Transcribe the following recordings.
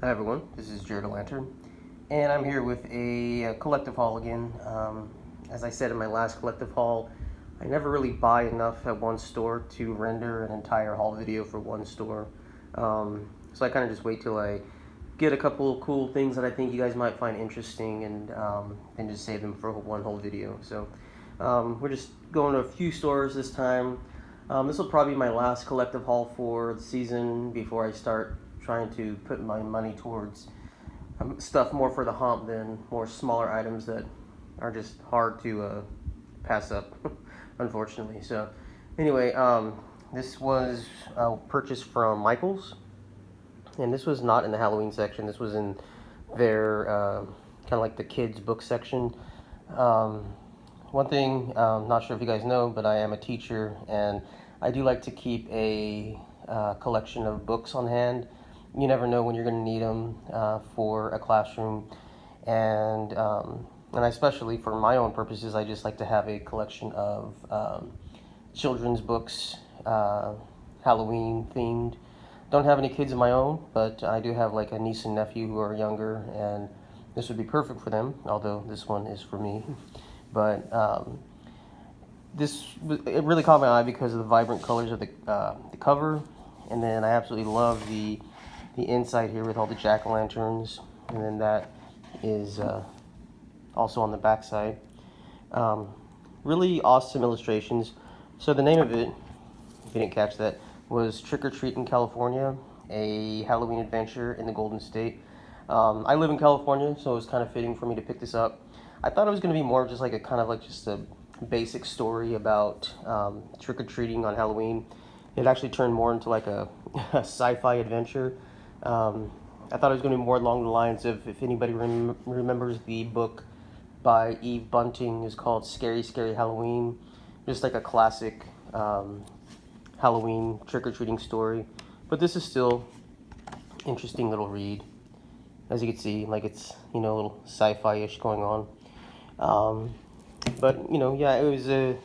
Hi everyone, this is Jared Lantern, and I'm here with a collective haul again. As I said in my last collective haul, I never really buy enough at one store to render an entire haul video for one store. So I kind of just wait till I get a couple of cool things that I think you guys might find interesting and just save them for one whole video. So we're just going to a few stores this time. This will probably be my last collective haul for the season before I start trying to put my money towards stuff more for the hump than more smaller items that are just hard to pass up, unfortunately. So anyway, this was purchased from Michael's, and this was not in the Halloween section. This was in their kind of like the kids book section. One thing, not sure if you guys know, but I am a teacher, and I do like to keep a collection of books on hand. You never know when you're going to need them for a classroom, and especially for my own purposes, I just like to have a collection of children's books, Halloween themed. Don't have any kids of my own, but I do have like a niece and nephew who are younger, and this would be perfect for them, although this one is for me. But it really caught my eye because of the vibrant colors of the cover, and then I absolutely love the inside here with all the jack-o'-lanterns, and then that is also on the back side. Really awesome illustrations. So the name of it, if you didn't catch that, was Trick or Treat in California, a Halloween adventure in the Golden State. I live in California, so it was kind of fitting for me to pick this up. I thought it was going to be more of just like just a basic story about trick-or-treating on Halloween. It actually turned more into like a sci-fi adventure. I thought it was going to be more along the lines of, if anybody remembers the book by Eve Bunting, is called Scary Scary Halloween. Just like a classic Halloween trick-or-treating story. But this is still interesting little read. As you can see, like it's, a little sci-fi-ish going on. But, yeah, it was a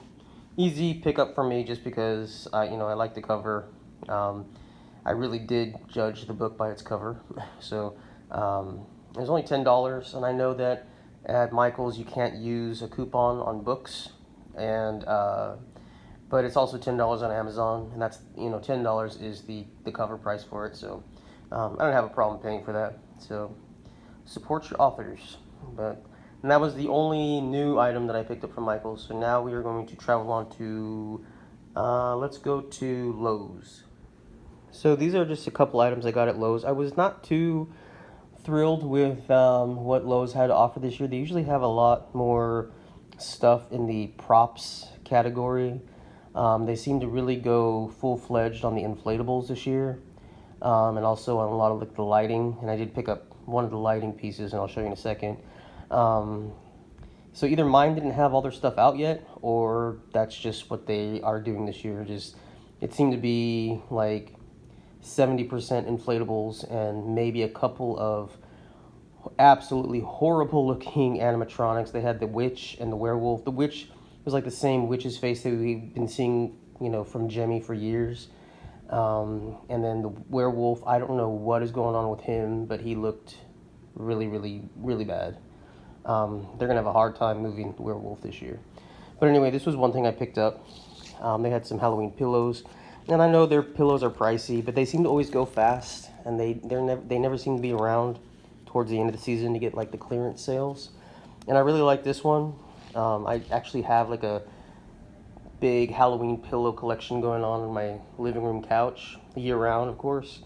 easy pickup for me just because, I like the cover. I really did judge the book by its cover. So it was only $10, and I know that at Michael's you can't use a coupon on books, and but it's also $10 on Amazon, and that's, $10 is the cover price for it. So I don't have a problem paying for that. So support your authors. And that was the only new item that I picked up from Michael's. So now we are going to travel on to, let's go to Lowe's. So these are just a couple items I got at Lowe's. I was not too thrilled with what Lowe's had to offer this year. They usually have a lot more stuff in the props category. They seem to really go full-fledged on the inflatables this year, and also on a lot of like the lighting. And I did pick up one of the lighting pieces, and I'll show you in a second. So either mine didn't have all their stuff out yet, or that's just what they are doing this year. It seemed to be like 70% inflatables and maybe a couple of absolutely horrible looking animatronics. They had the witch and the werewolf. The witch was like the same witch's face that we've been seeing, from Jemmy for years. And then the werewolf, I don't know what is going on with him, but he looked really, really, really bad. They're going to have a hard time moving the werewolf this year. But anyway, this was one thing I picked up. They had some Halloween pillows. And I know their pillows are pricey, but they seem to always go fast. And they never seem to be around towards the end of the season to get like the clearance sales. And I really like this one. I actually have like a big Halloween pillow collection going on my living room couch, year round, of course.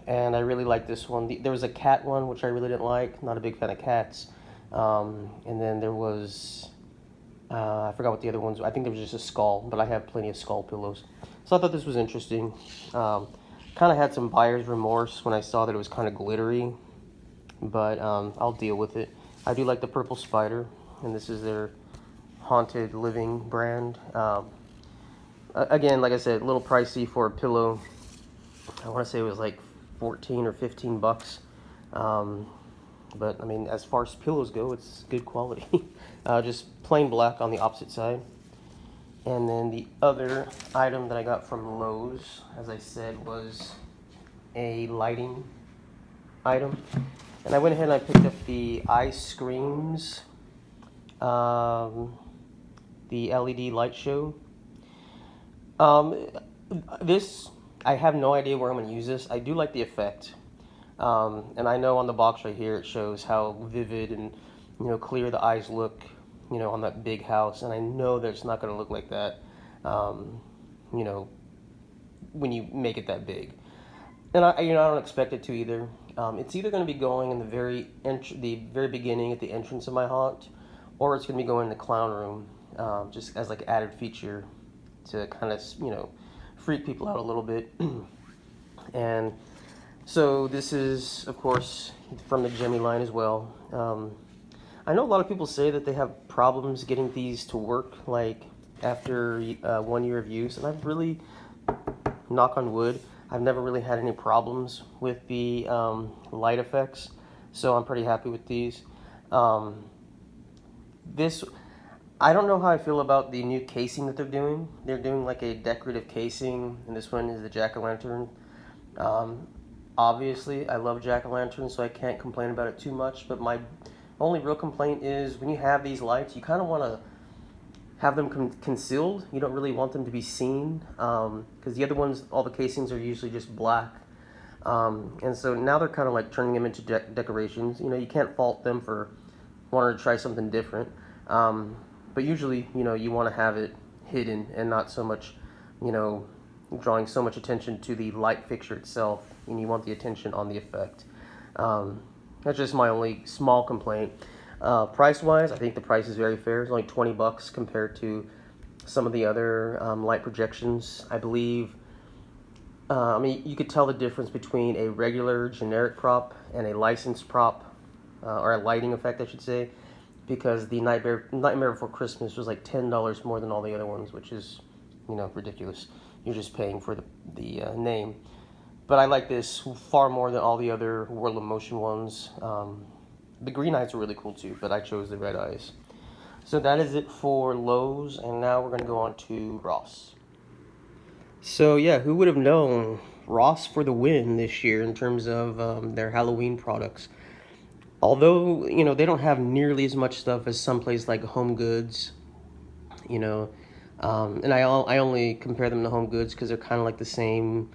And I really like this one. There was a cat one, which I really didn't like. Not a big fan of cats. And then there was, I forgot what the other ones were. I think there was just a skull, but I have plenty of skull pillows. So I thought this was interesting. Kind of had some buyer's remorse when I saw that it was kind of glittery, but I'll deal with it. I do like the purple spider, and this is their Haunted Living brand. Again, like I said, a little pricey for a pillow. I want to say it was like 14 or 15 bucks. But I mean, as far as pillows go, it's good quality. Just plain black on the opposite side. And then the other item that I got from Lowe's, as I said, was a lighting item. And I went ahead and I picked up the Ice Screams, the LED light show. This, I have no idea where I'm going to use this. I do like the effect. And I know on the box right here it shows how vivid and, clear the eyes look, on that big house. And I know that it's not going to look like that, when you make it that big. And I don't expect it to either. It's either going to be going in the very beginning at the entrance of my haunt, or it's going to be going in the clown room, just as like added feature to kind of, freak people out a little bit. And so this is, of course, from the Jemmy line as well. I know a lot of people say that they have problems getting these to work, like after 1 year of use, and I've really, knock on wood, I've never really had any problems with the light effects, so I'm pretty happy with these. This, I don't know how I feel about the new casing that they're doing. They're doing like a decorative casing, and this one is the jack-o'-lantern. Obviously, I love jack-o'-lanterns, so I can't complain about it too much, but my only real complaint is when you have these lights, you kind of want to have them concealed. You don't really want them to be seen, because the other ones, all the casings are usually just black. And so now they're kind of like turning them into decorations. You can't fault them for wanting to try something different. But usually, you want to have it hidden and not so much, drawing so much attention to the light fixture itself, and you want the attention on the effect. That's just my only small complaint. Price-wise, I think the price is very fair. It's only $20 compared to some of the other light projections. I believe, you could tell the difference between a regular generic prop and a licensed prop, or a lighting effect, I should say, because the Nightmare Before Christmas was like $10 more than all the other ones, which is, ridiculous. You're just paying for the name. But I like this far more than all the other World of Motion ones. The green eyes are really cool too, but I chose the red eyes. So that is it for Lowe's, and now we're going to go on to Ross. So yeah, who would have known? Ross for the win this year in terms of their Halloween products. Although, they don't have nearly as much stuff as some places like Home Goods, and I only compare them to Home Goods because they're kind of like the same,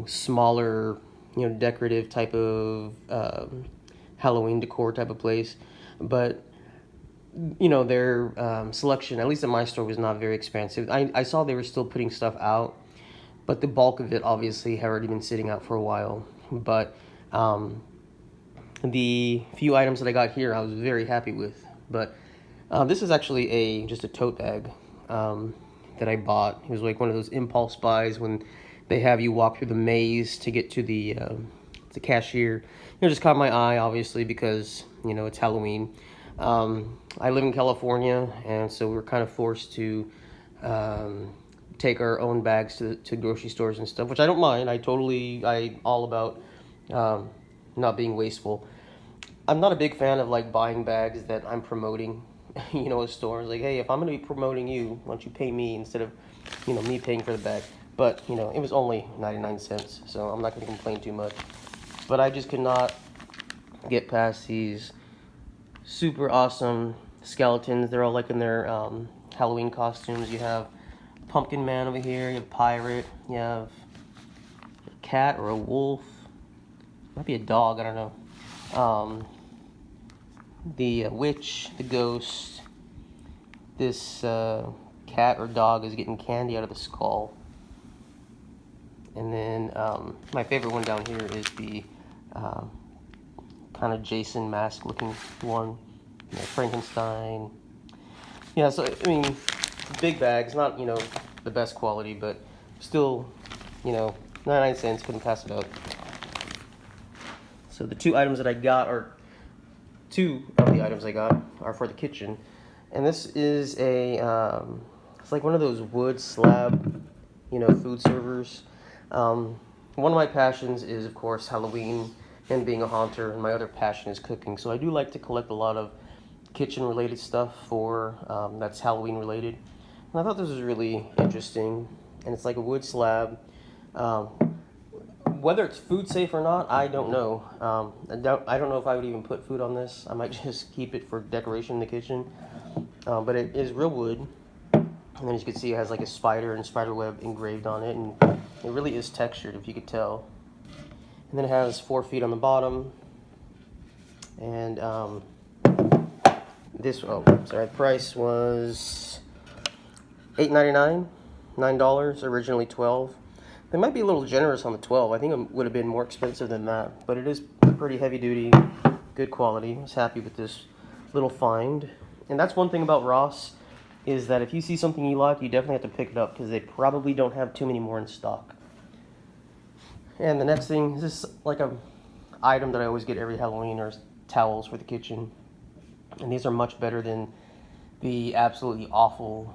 smaller, decorative type of Halloween decor type of place. But, their selection, at least at my store, was not very expansive. I saw they were still putting stuff out, but the bulk of it obviously had already been sitting out for a while. But the few items that I got here, I was very happy with. But this is actually just a tote bag that I bought. It was like one of those impulse buys when they have you walk through the maze to get to the cashier. It just caught my eye, obviously, because it's Halloween. I live in California, and so we were kind of forced to take our own bags to grocery stores and stuff, which I don't mind. I all about not being wasteful. I'm not a big fan of like buying bags that I'm promoting, at stores. Like, hey, if I'm going to be promoting you, why don't you pay me instead of, me paying for the bag? But, it was only 99 cents, so I'm not going to complain too much. But I just could not get past these super awesome skeletons. They're all like in their Halloween costumes. You have Pumpkin Man over here, you have Pirate, you have a cat or a wolf. Might be a dog, I don't know. The witch, the ghost. This cat or dog is getting candy out of the skull. And then my favorite one down here is the kind of Jason mask looking one. Frankenstein. Yeah, so big bags, not the best quality, but still 99 cents, couldn't pass it up. So the two items that I got two of the items I got are for the kitchen, and this is it's like one of those wood slab food servers. One of my passions is, of course, Halloween and being a haunter, and my other passion is cooking. So I do like to collect a lot of kitchen-related stuff that's Halloween-related. And I thought this was really interesting, and it's like a wood slab. Whether it's food safe or not, I don't know. I don't know if I would even put food on this. I might just keep it for decoration in the kitchen. But it is real wood. And then as you can see, it has like a spider and spider web engraved on it, and it really is textured, if you could tell. And then it has 4 feet on the bottom. And the price was $8.99, $9, originally $12. They might be a little generous on the 12. I think it would have been more expensive than that, but it is pretty heavy duty, good quality. I was happy with this little find. And that's one thing about Ross, is that if you see something you like, you definitely have to pick it up, because they probably don't have too many more in stock. And the next thing is this, like a item that I always get every Halloween, are towels for the kitchen. And these are much better than the absolutely awful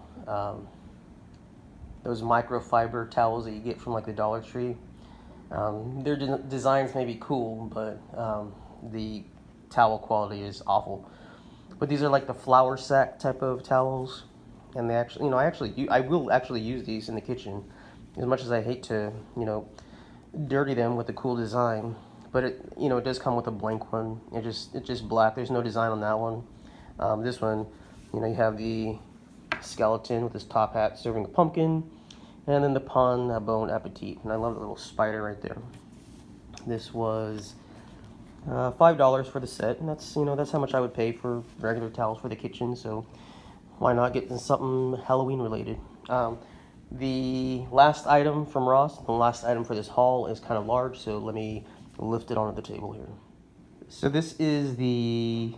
those microfiber towels that you get from like the Dollar Tree. Their designs may be cool, but the towel quality is awful. But these are like the flour sack type of towels, and they actually, I will actually use these in the kitchen, as much as I hate to, dirty them with a cool design. But it does come with a blank one. It's just black. There's no design on that one. This one, you have the skeleton with his top hat serving a pumpkin, and then the bon appetit. And I love the little spider right there. This was $5 for the set, and that's how much I would pay for regular towels for the kitchen. So why not get something Halloween related? The last item from Ross, the last item for this haul, is kind of large, so let me lift it onto the table here. So this is the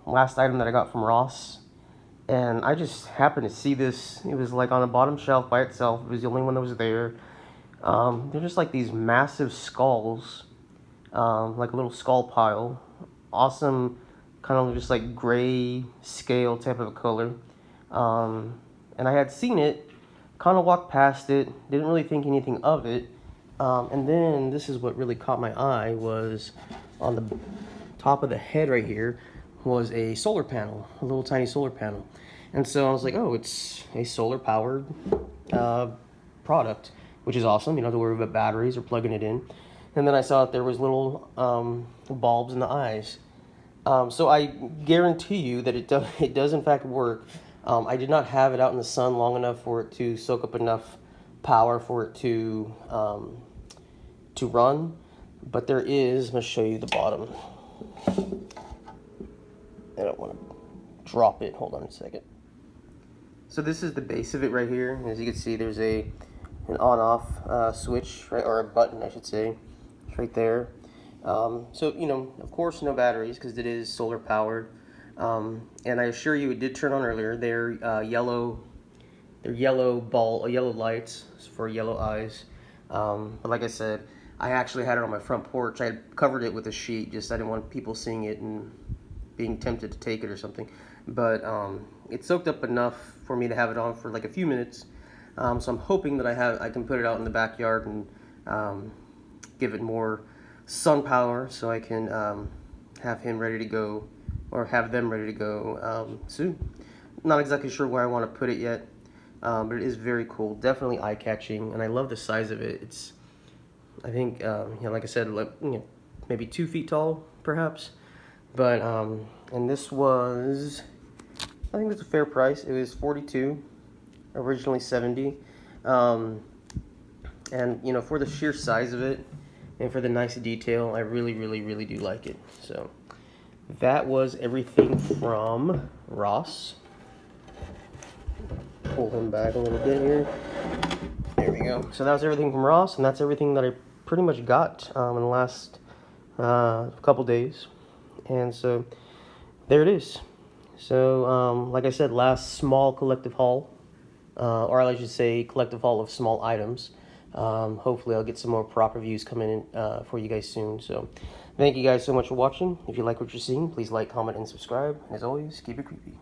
last item that I got from Ross, and I just happened to see this. It was like on the bottom shelf by itself. It was the only one that was there. They're just like these massive skulls, like a little skull pile. Awesome, kind of just like gray scale type of a color. And I had seen it, kind of walked past it, didn't really think anything of it. And then this is what really caught my eye, was on the top of the head right here was a solar panel, a little tiny solar panel. And so I was like, oh, it's a solar powered product, which is awesome. You don't have to worry about batteries or plugging it in. And then I saw that there was little bulbs in the eyes. So I guarantee you that it does in fact work. I did not have it out in the sun long enough for it to soak up enough power for it to run, but there is. I'm going to show you the bottom. I don't want to drop it. Hold on a second. So this is the base of it right here. As you can see, there's an on-off switch, right, or a button, I should say. It's right there. So of course, no batteries because it is solar powered. And I assure you, it did turn on earlier. They're yellow lights for yellow eyes. But like I said, I actually had it on my front porch. I had covered it with a sheet, I didn't want people seeing it and being tempted to take it or something. But it soaked up enough for me to have it on for like a few minutes. So I'm hoping that I can put it out in the backyard and give it more sun power, so I can have him ready to go, or have them ready to go soon. Not exactly sure where I want to put it yet, but it is very cool, definitely eye-catching, and I love the size of it. It's, I think, like I said, like, maybe 2 feet tall, perhaps. But and this was, I think it's a fair price. It was $42, originally $70, and for the sheer size of it and for the nice detail, I really, really, really do like it. So that was everything from Ross. Pull him back a little bit here. There we go. So that was everything from Ross, and that's everything that I pretty much got in the last couple days. And so there it is. So like I said, last small collective haul, or I should say collective haul of small items. Hopefully I'll get some more prop reviews coming in for you guys soon. So thank you guys so much for watching. If you like what you're seeing, please like, comment, and subscribe. And as always, keep it creepy.